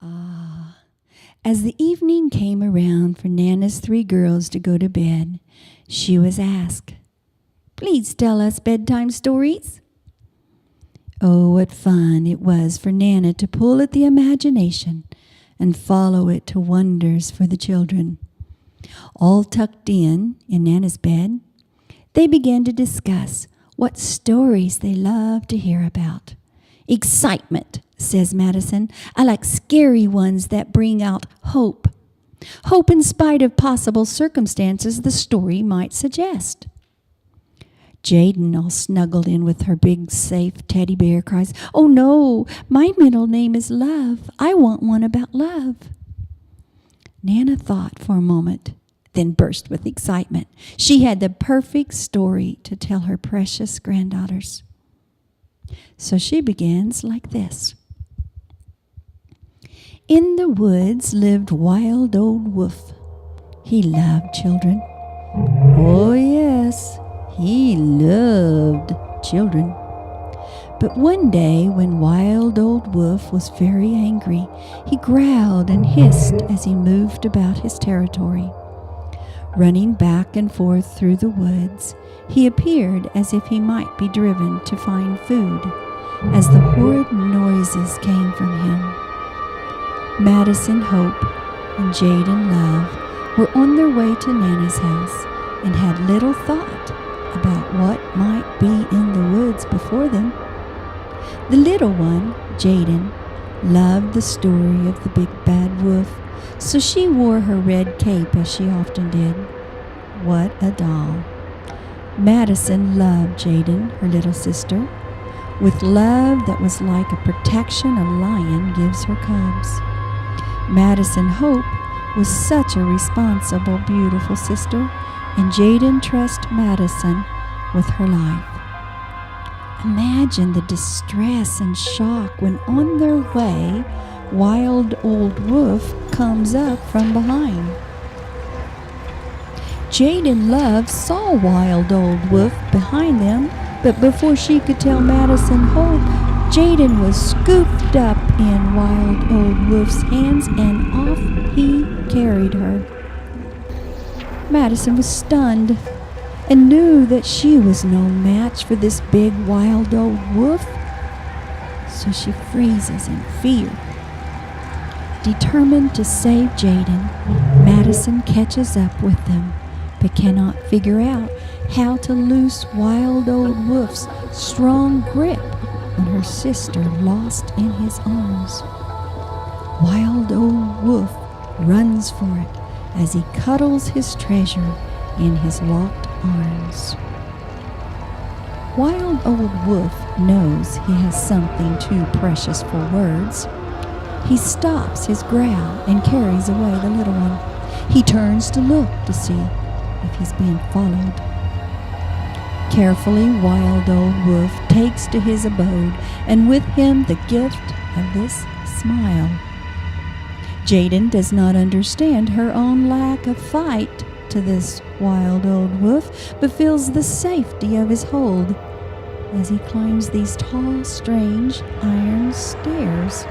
Ah, as the evening came around for Nana's 3 girls to go to bed, she was asked, "Please tell us bedtime stories." Oh, what fun it was for Nana to pull at the imagination and follow it to wonders for the children. All tucked in Nana's bed, they began to discuss what stories they loved to hear about. "Excitement," says Madison. "I like scary ones that bring out hope. Hope in spite of possible circumstances the story might suggest." Jaden, all snuggled in with her big, safe teddy bear, cries, "Oh no, my middle name is Love. I want one about love." Nana thought for a moment, then burst with excitement. She had the perfect story to tell her precious granddaughters. So she begins like this. In the woods lived Wild Old Wolf. He loved children. Oh yes, he loved children. But one day when Wild Old Wolf was very angry, he growled and hissed as he moved about his territory. Running back and forth through the woods, he appeared as if he might be driven to find food, as the horrid noises came from him. Madison, Hope, and Jaden Love were on their way to Nana's house and had little thought about what might be in the woods before them. The little one, Jaden, loved the story of the big bad wolf, so she wore her red cape as she often did. What a doll. Madison loved Jaden, her little sister, with love that was like a protection a lion gives her cubs. Madison Hope was such a responsible, beautiful sister, and Jaden trusted Madison with her life. Imagine the distress and shock when on their way, Wild Old Wolf comes up from behind. Jaden Love saw Wild Old Wolf behind them, but before she could tell Madison Hope, Jaden was scooped up in Wild Old Wolf's hands and off he carried her. Madison was stunned and knew that she was no match for this big Wild Old Wolf, so she freezes in fear. Determined to save Jaden, Madison catches up with them, but cannot figure out how to loose Wild Old Wolf's strong grip on her sister lost in his arms. Wild Old Wolf runs for it as he cuddles his treasure in his locked arms. Wild Old Wolf knows he has something too precious for words. He stops his growl and carries away the little one. He turns to look to see if he's being followed. Carefully, Wild Old Wolf takes to his abode, and with him the gift of this smile. Jaden does not understand her own lack of fight to this Wild Old Wolf, but feels the safety of his hold as he climbs these tall, strange iron stairs.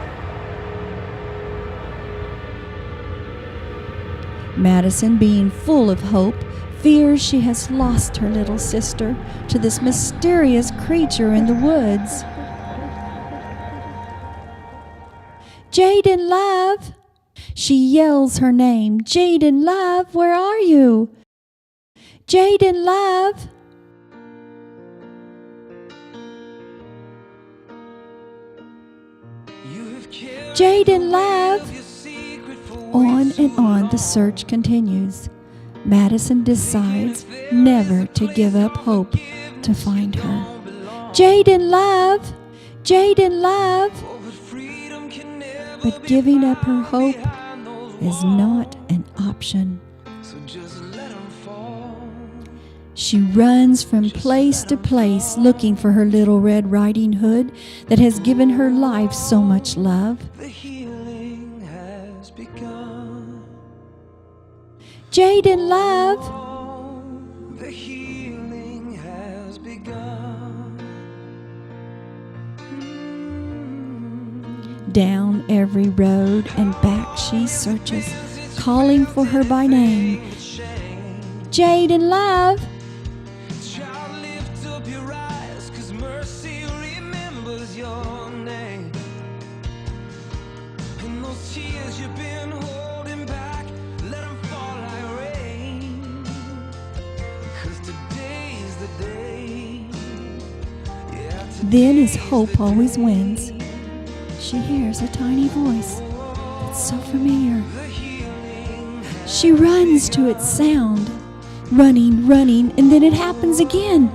Madison, being full of hope, fears she has lost her little sister to this mysterious creature in the woods. "Jaden Love!" She yells her name. "Jaden Love, where are you? Jaden Love!" "Jaden Love!" On and on the search continues. Madison decides never to give up hope to find her. "Jaden Love! Jaden Love!" But giving up her hope is not an option. She runs from place to place looking for her little Red Riding Hood that has given her life so much love. "Jaden Love!" The healing has begun. Down every road and back she searches, calling for her by name. Jade and love! Child, lift up your eyes, 'cause mercy remembers your name. And those tears you've been holding back, let them fall like rain. 'Cause today's the day. Yeah, Then, as hope always wins, she hears a tiny voice that's so familiar. She runs to its sound, running, and then it happens again.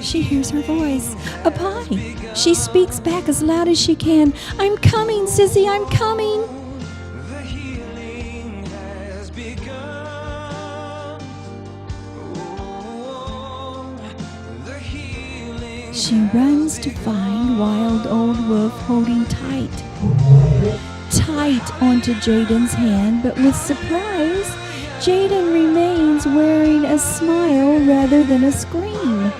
She hears her voice up high. She speaks back as loud as she can. I'm coming, Sissy, I'm coming. the healing has begun. Oh, the healing. She runs to find Wild Old Wolf holding tight onto Jaden's hand, but with surprise, Jaden remains wearing a smile rather than a scream.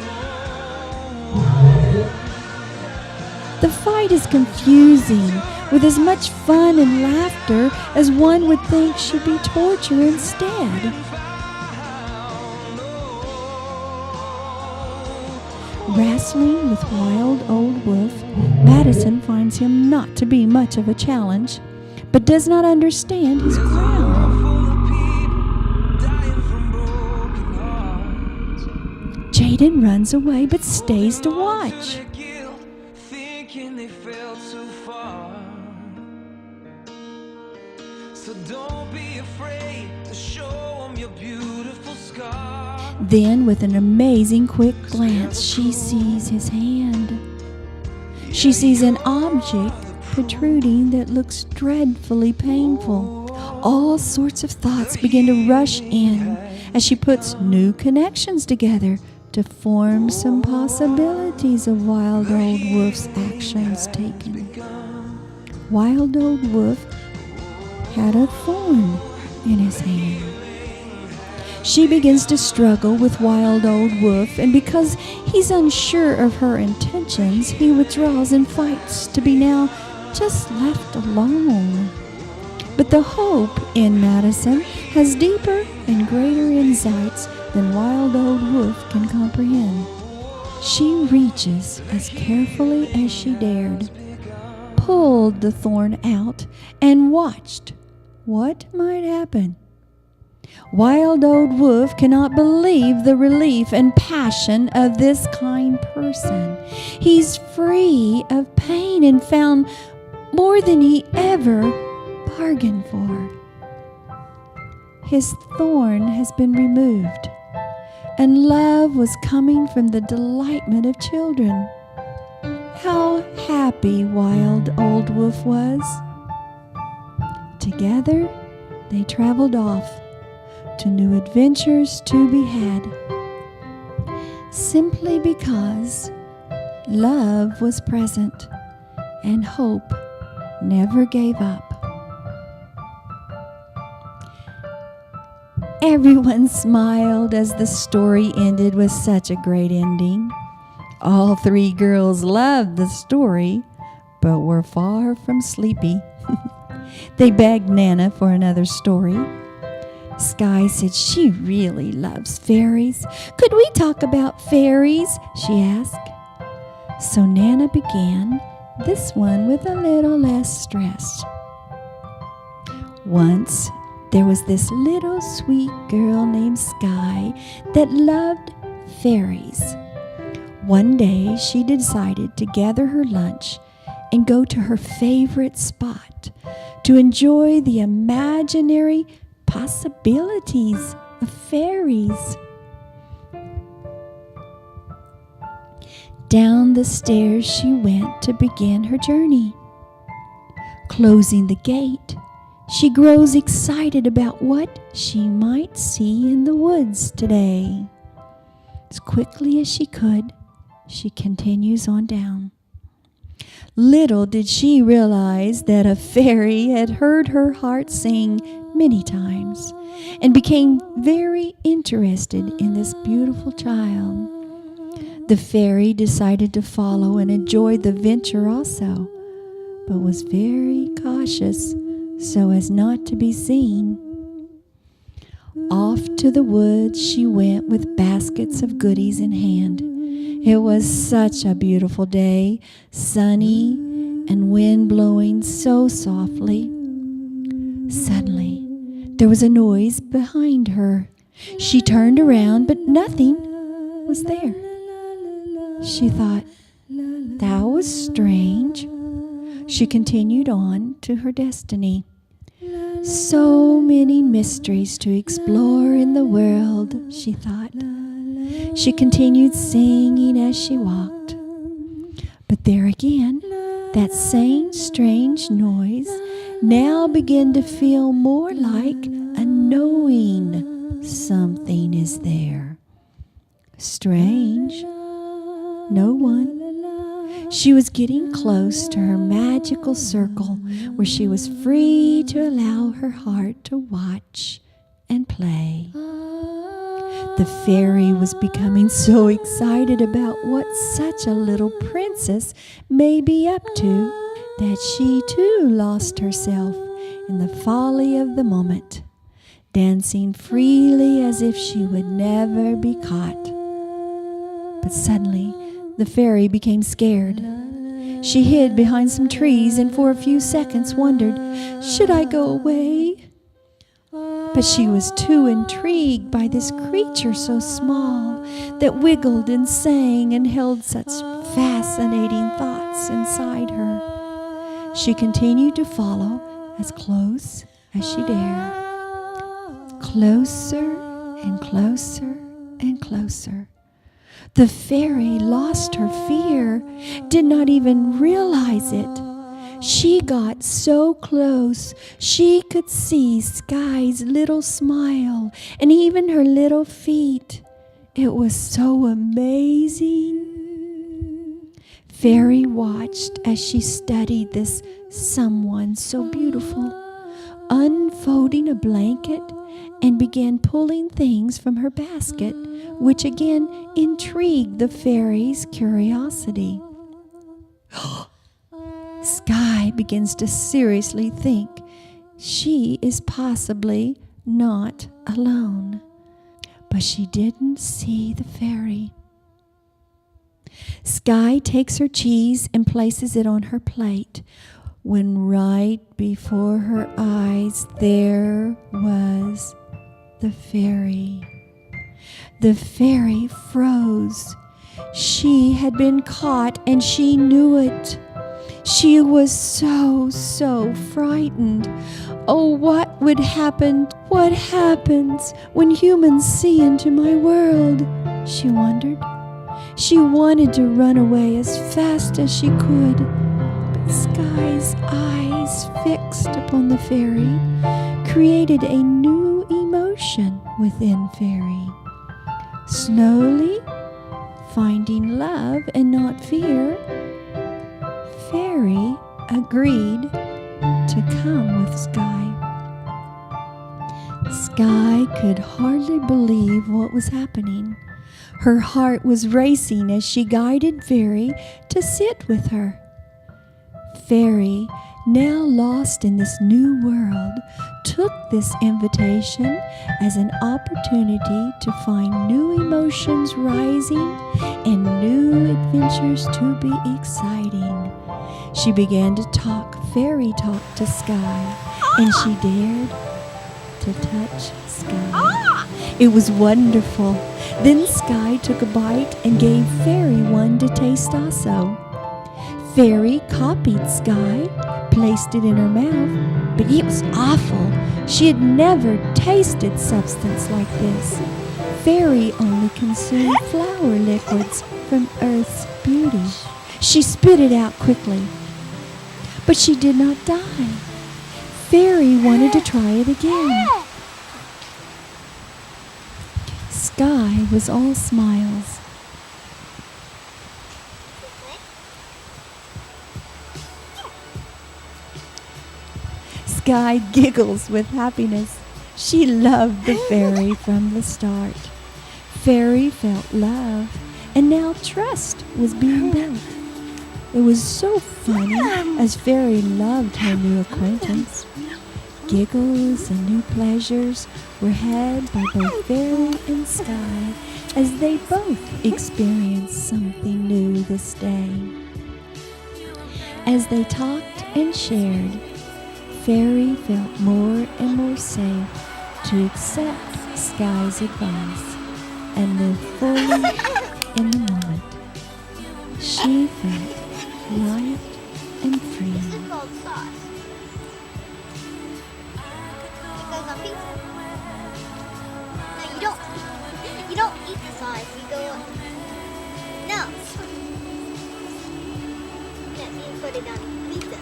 The fight is confusing, with as much fun and laughter as one would think should be torture instead. Wrestling with Wild Old Wolf, Madison finds him not to be much of a challenge, but does not understand his ground. Jaden runs away but stays to watch. Thinking they fell too far. So don't be afraid to show them your beautiful scar. Then, with an amazing quick glance, she sees his hand. She sees an object protruding that looks dreadfully painful. All sorts of thoughts begin to rush in as she puts new connections together to form some possibilities of Wild Old Wolf's actions taken. Wild Old Wolf had a thorn in his hand. She begins to struggle with Wild Old Wolf, and because he's unsure of her intentions, he withdraws and fights to be now just left alone. But the hope in Madison has deeper and greater insights than Wild Old Wolf can comprehend. She reaches as carefully as she dared, pulled the thorn out, and watched what might happen. Wild Old Wolf cannot believe the relief and passion of this kind person. He's free of pain and found more than he ever bargained for. His thorn has been removed, and love was coming from the delightment of children. How happy Wild Old Wolf was. Together, they traveled off to new adventures to be had, simply because love was present and hope never gave up. Everyone smiled as the story ended with such a great ending. All three girls loved the story, but were far from sleepy. They begged Nana for another story. Sky said she really loves fairies. Could we talk about fairies? She asked. So Nana began this one with a little less stress. Once there was this little sweet girl named Sky that loved fairies. One day she decided to gather her lunch and go to her favorite spot to enjoy the imaginary possibilities of fairies. Down the stairs she went to begin her journey. Closing the gate, she grows excited about what she might see in the woods today. As quickly as she could, she continues on down. Little did she realize that a fairy had heard her heart sing many times and became very interested in this beautiful child. The fairy decided to follow and enjoy the venture also, but was very cautious so as not to be seen. Off to the woods she went with baskets of goodies in hand. It was such a beautiful day, sunny and wind blowing so softly. Suddenly, there was a noise behind her. She turned around, but nothing was there. She thought, that was strange. She continued on to her destiny. So many mysteries to explore in the world, she thought. She continued singing as she walked. But there again, that same strange noise now began to feel more like a knowing something is there. Strange. No one. She was getting close to her magical circle where she was free to allow her heart to watch and play. The fairy was becoming so excited about what such a little princess may be up to that she too lost herself in the folly of the moment, dancing freely as if she would never be caught. But suddenly, the fairy became scared. She hid behind some trees and for a few seconds wondered, should I go away? But she was too intrigued by this creature so small that wiggled and sang and held such fascinating thoughts inside her. She continued to follow as close as she dared. Closer and closer and closer. The fairy lost her fear, did not even realize it. She got so close, she could see Sky's little smile and even her little feet. It was so amazing. Fairy watched as she studied this someone so beautiful, unfolding a blanket and began pulling things from her basket, which again intrigued the fairy's curiosity. Sky begins to seriously think she is possibly not alone. But she didn't see the fairy. Sky takes her cheese and places it on her plate, when right before her eyes there was the fairy. The fairy froze. She had been caught and she knew it. She was so frightened. Oh, what would happen? What happens when humans see into my world? She wondered. She wanted to run away as fast as she could, but Sky's eyes fixed upon the fairy created a new emotion within Fairy. Slowly, finding love and not fear, Fairy agreed to come with Sky. Sky could hardly believe what was happening. Her heart was racing as she guided Fairy to sit with her. Fairy, now lost in this new world, took this invitation as an opportunity to find new emotions rising and new adventures to be exciting. She began to talk fairy talk to Sky, and she dared to touch Sky. It was wonderful. Then Sky took a bite and gave Fairy one to taste also. Fairy copied Sky, placed it in her mouth, but it was awful. She had never tasted substance like this. Fairy only consumed flower liquids from Earth's beauty. She spit it out quickly, but she did not die. Fairy wanted to try it again. Sky was all smiles. Sky giggles with happiness. She loved the fairy from the start. Fairy felt love, and now trust was being built. It was so funny as Fairy loved her new acquaintance. Giggles and new pleasures were had by both Fairy and Sky as they both experienced something new this day. As they talked and shared, Fairy felt more and more safe to accept Sky's advice and live fully in the moment. She felt light and This free. is called sauce. It goes on pizza. No, you don't. You don't eat the sauce. You go. No. Yes, you put it on pizza.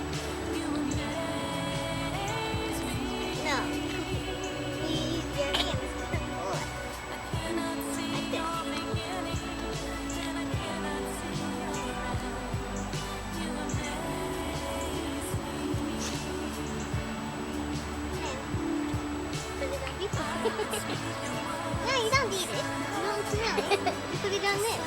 No. You use your hands to pull it. Like this. Put it on pizza. No, you don't eat it. You don't smell it. You put it on this.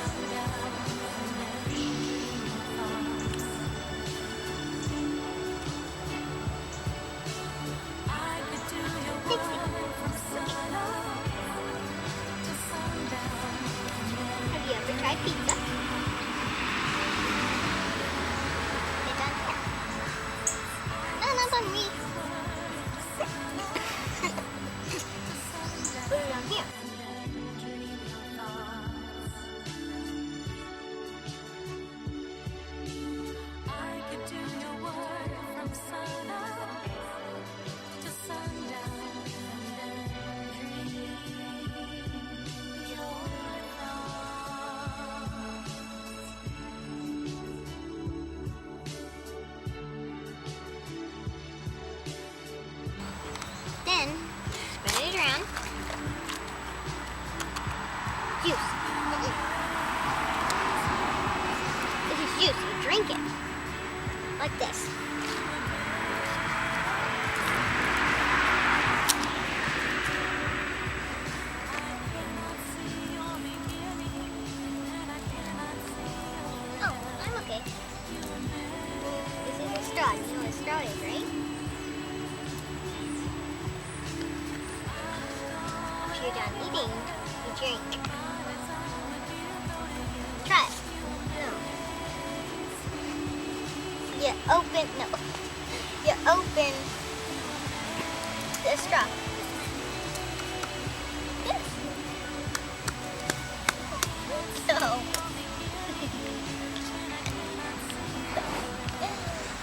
Fix it. Have you ever tried pizza? It's on here. No, not on me. Put it on here. Then, spread it around. Juice. This is juice. You drink it. Like this. Oh, I'm okay. This is a straw. You know what a straw is, right? After you're done eating, you drink. Try it. No. You open, no. You open the straw. Yes. No.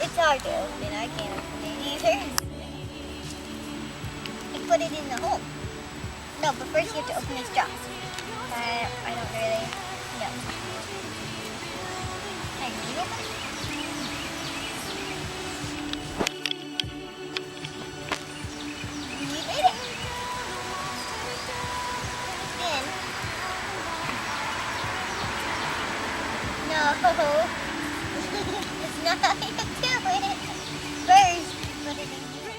It's hard to open. I can't open it either. You put it in the hole. No, but first you have to open the straw. I don't really know. Can you open it? You did it. Then, no, it's not how you do it. First, put it in here.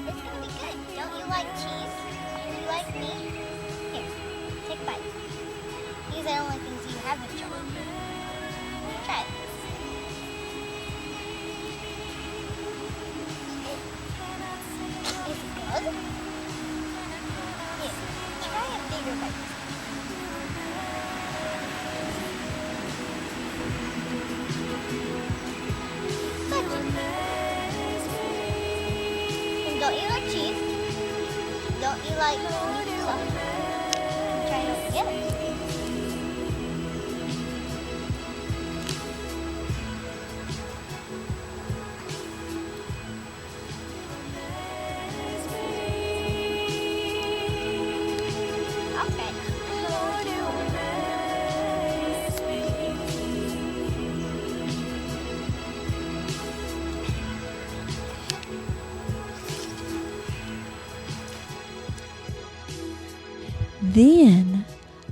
It's gonna be good. Don't you like cheese? Do you like meat? Here, take a bite. These are the only things you haven't tried. Try it. Is it good? Here, try a bigger bite. Good. And don't you like cheese? Don't you like meat sauce? Try it over together. Then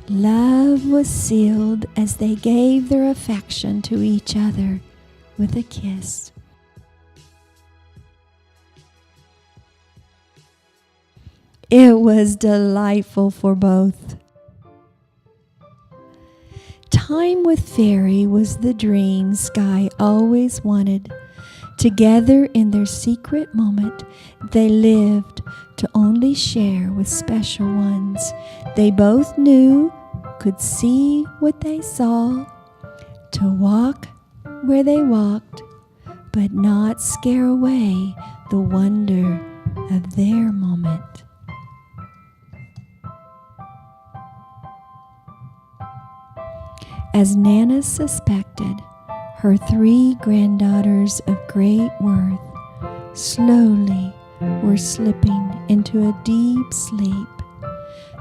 love was sealed as they gave their affection to each other with a kiss. It was delightful for both. Time with Fairy was the dream Sky always wanted. Together in their secret moment, they lived to only share with special ones they both knew could see what they saw, to walk where they walked, but not scare away the wonder of their moment. As Nana suspected, her 3 granddaughters of great worth slowly were slipping into a deep sleep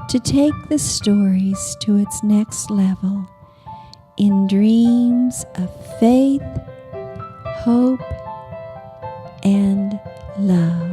to take the stories to its next level in dreams of faith, hope, and love.